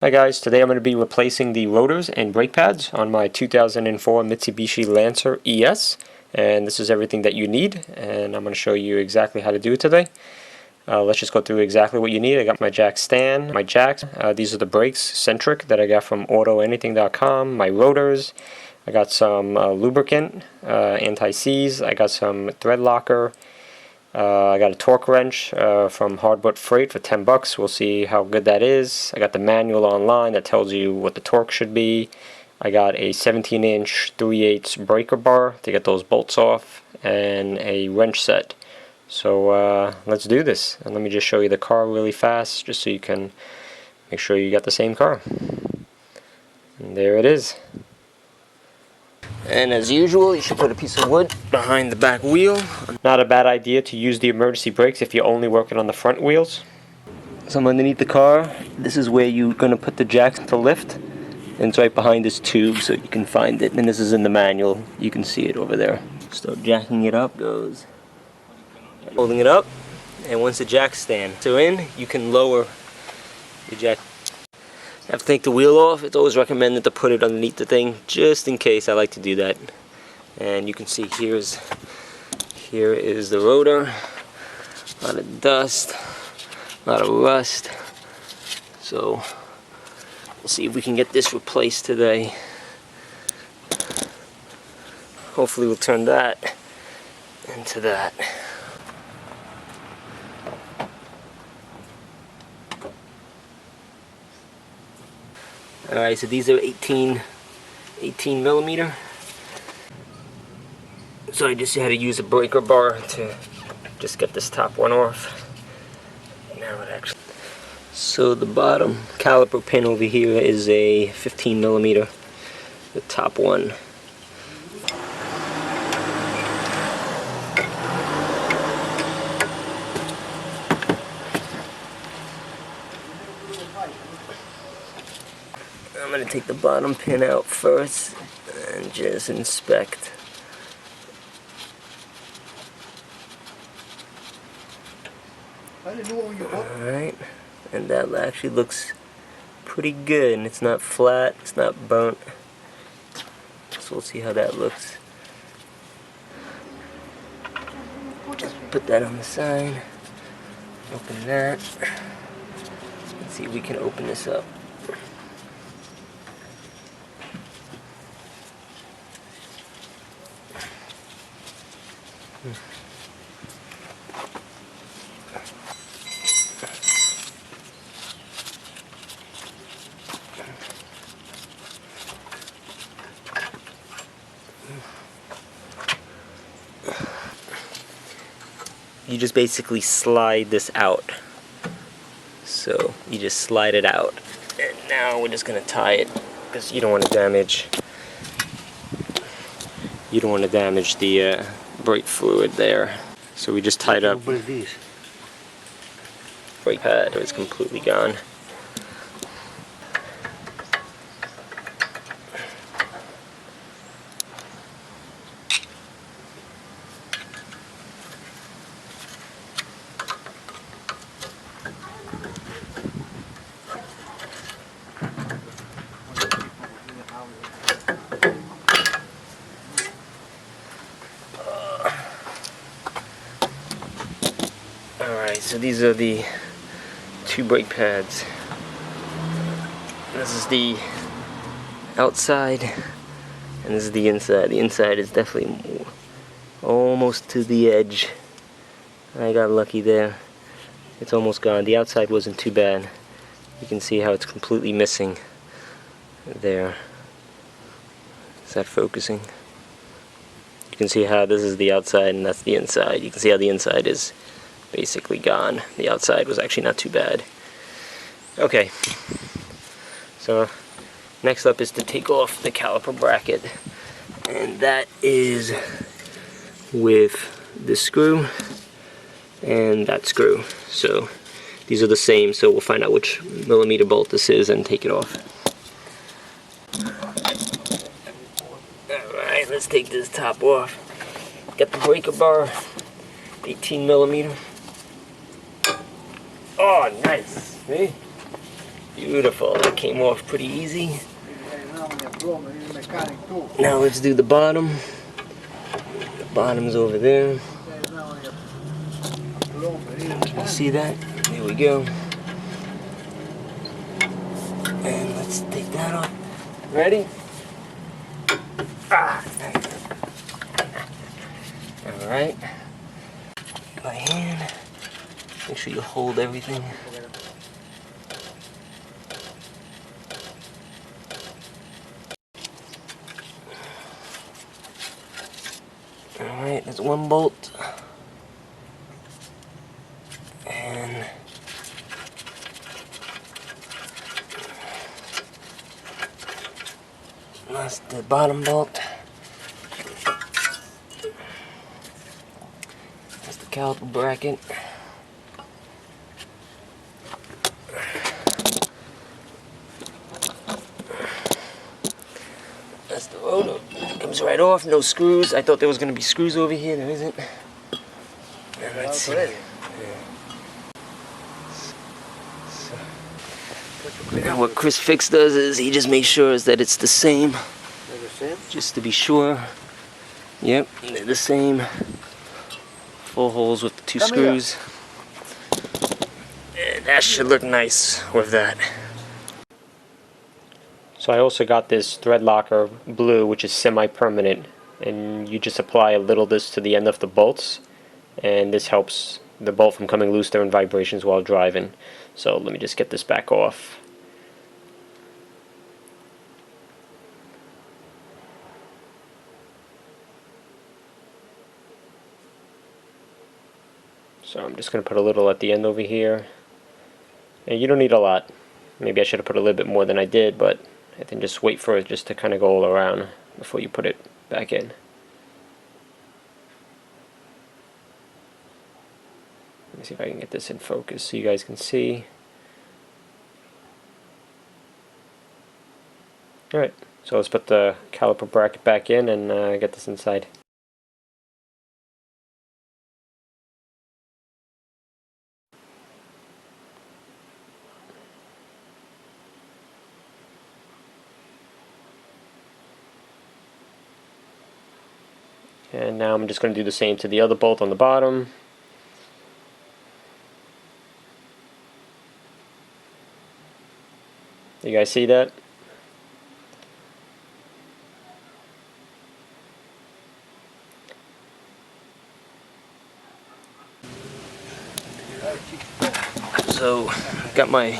Hi guys, today I'm going to be replacing the rotors and brake pads on my 2004 Mitsubishi Lancer ES, and this is everything that you need, and I'm going to show you exactly how to do it today. Let's just go through exactly what you need. I got my jack stand, my jacks, these are the brakes, Centric, that I got from AutoAnything.com, my rotors, I got some lubricant, anti-seize, I got some thread locker, I got a torque wrench from Hardwood Freight for 10 bucks. We'll see how good that is. I got the manual online that tells you what the torque should be. I got a 17-inch 3/8 breaker bar to get those bolts off, and a wrench set. So let's do this. And let me just show you the car really fast, just so you can make sure you got the same car. And there it is. And as usual, you should put a piece of wood behind the back wheel. Not a bad idea to use the emergency brakes if you're only working on the front wheels. So underneath the car, this is where you're going to put the jacks to lift. And it's right behind this tube so you can find it. And this is in the manual. You can see it over there. Start jacking it up. Goes. Holding it up. And once the jacks stand are in, you can lower the jack. You have to take the wheel off. It's always recommended to put it underneath the thing, just in case. I like to do that. And you can see here is the rotor. A lot of dust, a lot of rust. So we'll see if we can get this replaced today. Hopefully we'll turn that into that. Alright, so these are 18 millimeter. So I just had to use a breaker bar to just get this top one off. Now it actually. So the bottom caliper pin over here is a 15 millimeter. The top one. I'm going to take the bottom pin out first and just inspect. Alright, and that actually looks pretty good, and it's not flat, it's not burnt. So we'll see how that looks. Just put that on the side. Open that. Let's see if we can open this up. You just basically slide this out. So you just slide it out. And now we're just going to tie it, because you don't want to damage the brake fluid there. So we just tied up. Brake pad is completely gone. Alright, so these are the two brake pads. This is the outside, and this is the inside. The inside is definitely almost to the edge. I got lucky there. It's almost gone. The outside wasn't too bad. You can see how it's completely missing there. Is that focusing? You can see how this is the outside and that's the inside. You can see how the inside is basically gone. The outside was actually not too bad. Okay, so next up is to take off the caliper bracket, and that is with this screw and that screw. So these are the same, so we'll find out which millimeter bolt this is and take it off. Alright, let's take this top off. Got the breaker bar, 18 millimeter. Oh, nice. See? Beautiful, that came off pretty easy. Now let's do the bottom. The bottom's over there. Can you see that? There we go. And let's take that off. Ready? Alright. By hand. Make sure you hold everything. Alright, there's one bolt. And that's the bottom bolt. That's the caliper bracket. That's the rotor. Comes right off, no screws. I thought there was going to be screws over here, there isn't. And let's see. Now what Chris Fix does is he just makes sure that it's the same. Just to be sure. Yep, they're the same. 4 holes with the 2 screws. And that should look nice with that. So I also got this thread locker blue, which is semi-permanent, and you just apply a little this to the end of the bolts, and this helps the bolt from coming loose during vibrations while driving. So let me just get this back off. So I'm just going to put a little at the end over here, and you don't need a lot. Maybe I should have put a little bit more than I did, but I think just wait for it just to kind of go all around before you put it back in. Let me see if I can get this in focus so you guys can see. Alright, so let's put the caliper bracket back in and get this inside. And now I'm just going to do the same to the other bolt on the bottom. You guys see that? So, got my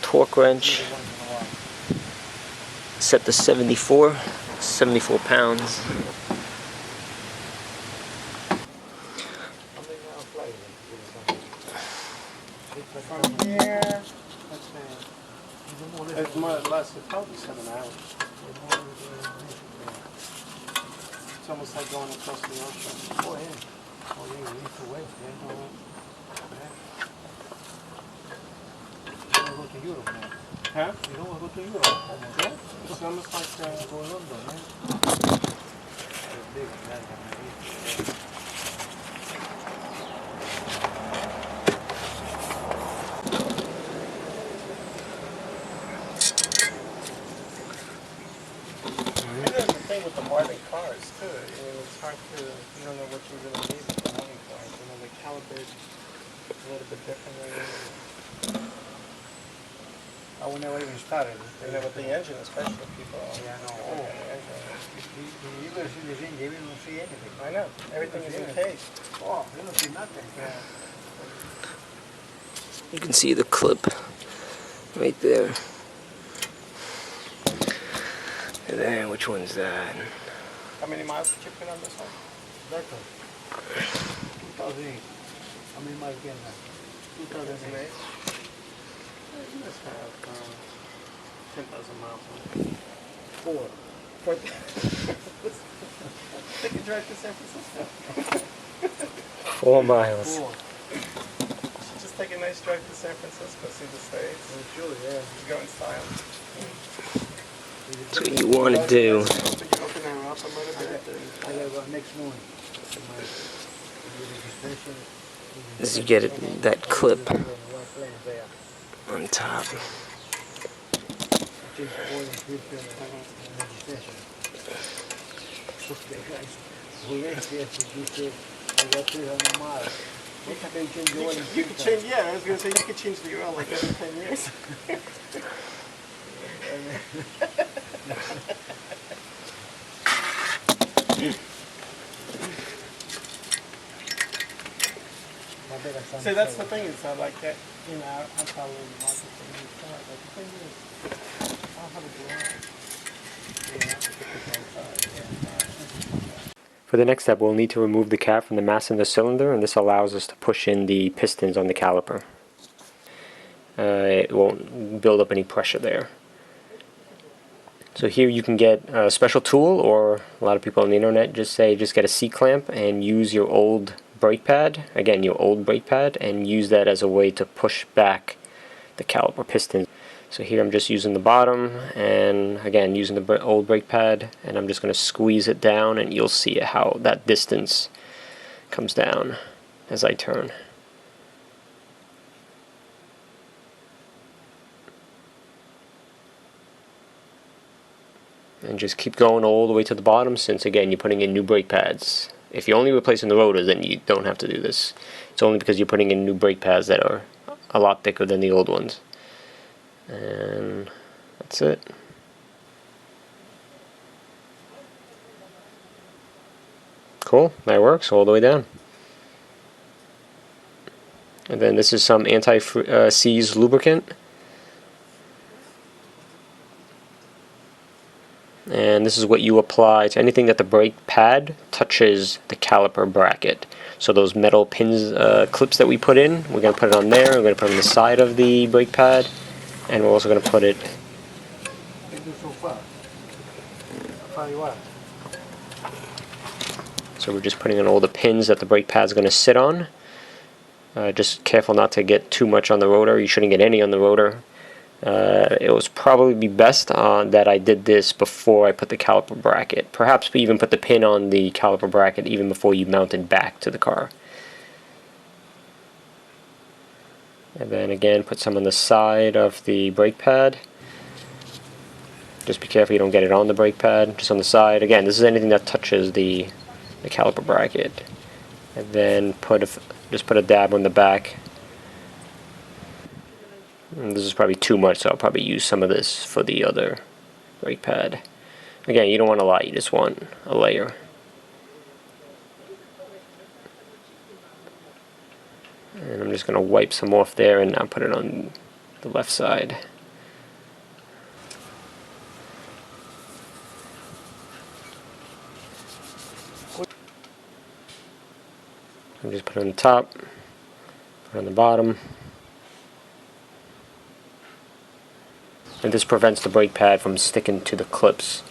torque wrench set to 74 pounds. From here, it's more or less, it's probably 7 hours. It's almost like going across the ocean. Oh, yeah. Oh, yeah, you need to wait. Yeah, you don't want to go to Europe now. Huh? You don't want to go to Europe almost. Yeah? It's almost like going to London, yeah? It's big, yeah. With the modern cars too, it's hard to, you don't know what you're going to need with the modern cars. You know, the caliber is a little bit different. I would never even started. You know, with the engine, especially people. Yeah, I know. You guys see this engine, you don't see anything. I know. Everything is encased. Oh, you don't see nothing. Yeah. You can see the clip right there. And then, which one's that? How many miles did you put on this one? That one. 2008. How many miles again now? 2008. You must have 10,000 miles on it. 4. Take a drive to San Francisco. 4 miles. 4. Just take a nice drive to San Francisco, see the States. Oh, sure, yeah. Just go in style. That's what you want to do. Is you get it, that clip on top. change the oil and filter and registration. Dice, I got 300 miles. What can they change the oil and You could filter? change, yeah, I was gonna say you could change the oil like every 10 years. So that's the thing, is like that, you know, I'm probably in the market for new cars, but the thing is, I don't have a garage. You know, I could put my car, For the next step, we'll need to remove the cap from the mass in the cylinder, and this allows us to push in the pistons on the caliper. It won't build up any pressure there. So here you can get a special tool, or a lot of people on the internet just get a C-clamp and use your old brake pad, again your old brake pad, and use that as a way to push back the caliper piston. So here I'm just using the bottom, and again using the old brake pad, and I'm just going to squeeze it down, and you'll see how that distance comes down as I turn. And just keep going all the way to the bottom, since again you're putting in new brake pads. If you're only replacing the rotors, then you don't have to do this. It's only because you're putting in new brake pads that are a lot thicker than the old ones. And that's it. Cool, that works all the way down. And then this is some anti-seize lubricant. And this is what you apply to anything that the brake pad touches the caliper bracket. So those metal pins, clips that we put in, we're going to put it on there, we're going to put it on the side of the brake pad, and we're also going to put it... So we're just putting in all the pins that the brake pad's going to sit on. Just careful not to get too much on the rotor. You shouldn't get any on the rotor. It was probably be best that I did this before I put the caliper bracket. Perhaps even put the pin on the caliper bracket even before you mount it back to the car. And then again, put some on the side of the brake pad. Just be careful you don't get it on the brake pad, just on the side. Again, this is anything that touches the caliper bracket. And then just put a dab on the back. And this is probably too much, so I'll probably use some of this for the other brake pad. Again, you don't want a lot, you just want a layer. And I'm just going to wipe some off there and now put it on the left side. And just put it on the top, put it on the bottom. And this prevents the brake pad from sticking to the clips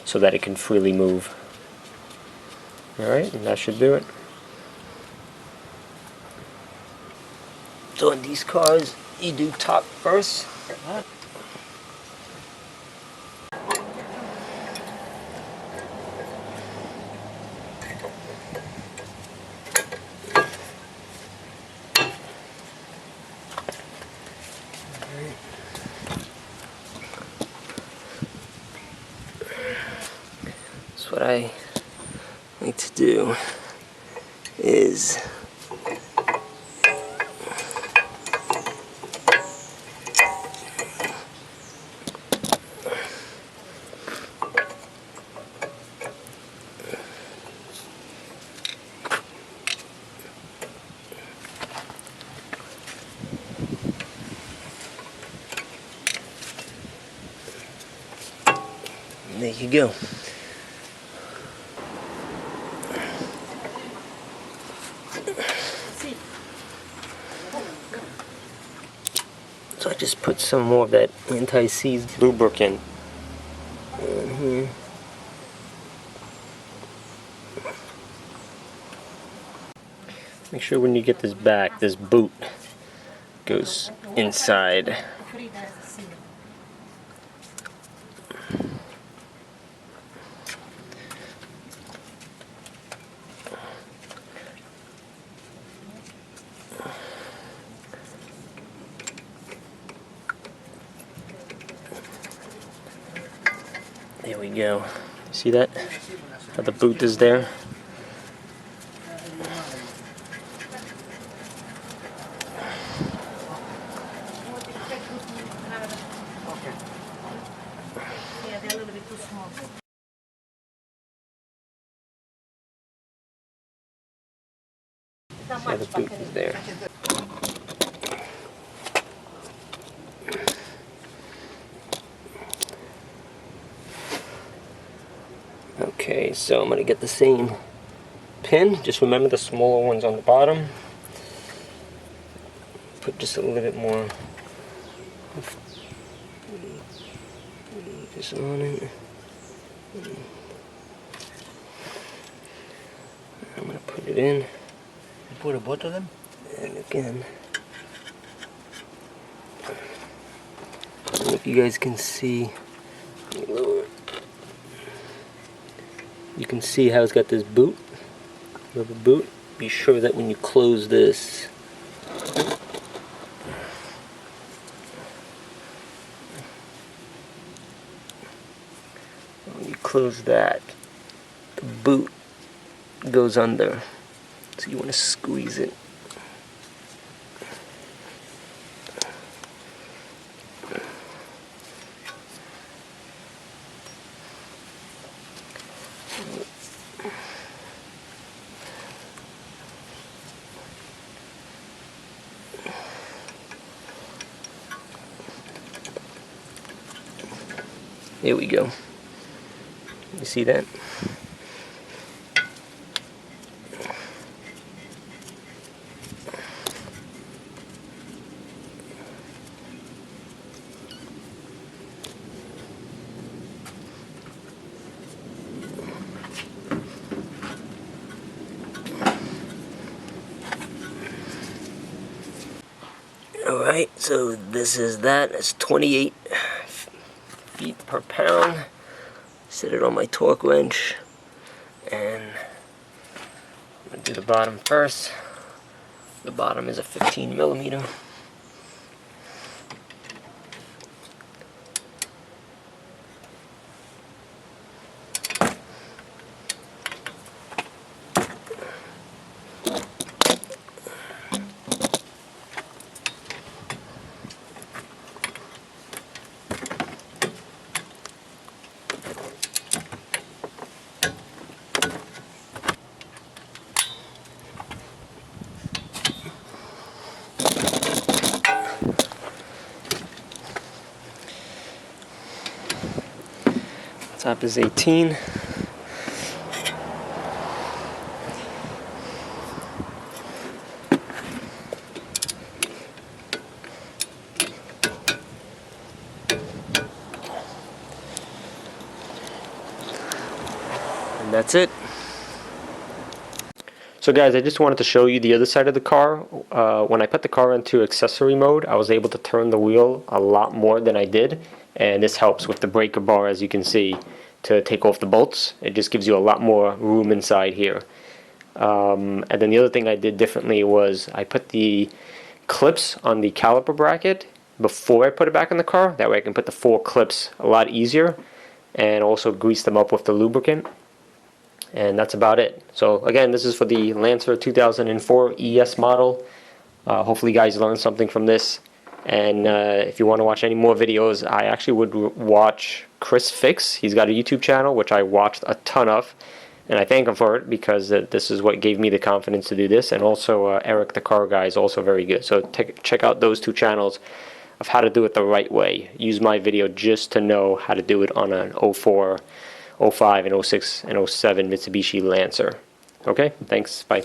so that it can freely move. Alright, and that should do it. So in these cars, you do top first. So what I like to do is there you go. So I just put some more of that anti-seize lubricant in here. Make sure when you get this back, this boot goes inside. There we go. See that? How the boot is there. Yeah, they're a little bit too small. See how the boot is there. Okay, so I'm going to get the same pin. Just remember the smaller ones on the bottom. Put just a little bit more of this on it. I'm going to put it in. You put both of them? And again, I don't know if you guys can see. Let me lower it. You can see how it's got this boot, rubber boot. Be sure that when you close this, when you close that, the boot goes under. So you want to squeeze it. There we go. You see that? Alright, so this is that. It's 28 feet per pound. Set it on my torque wrench. And I'm going to do the bottom first. The bottom is a 15 millimeter. Top is 18. And that's it. So guys, I just wanted to show you the other side of the car. When I put the car into accessory mode, I was able to turn the wheel a lot more than I did. And this helps with the breaker bar, as you can see, to take off the bolts. It just gives you a lot more room inside here. And then the other thing I did differently was I put the clips on the caliper bracket before I put it back in the car. That way I can put the 4 clips a lot easier, and also grease them up with the lubricant. And that's about it. So again, this is for the Lancer 2004 ES model. Hopefully you guys learned something from this. And if you want to watch any more videos, I actually would watch Chris Fix. He's got a YouTube channel, which I watched a ton of. And I thank him for it, because this is what gave me the confidence to do this. And also Eric the Car Guy is also very good. So check out those 2 channels of how to do it the right way. Use my video just to know how to do it on an 04, 05, and 06, and 07 Mitsubishi Lancer. Okay, thanks, bye.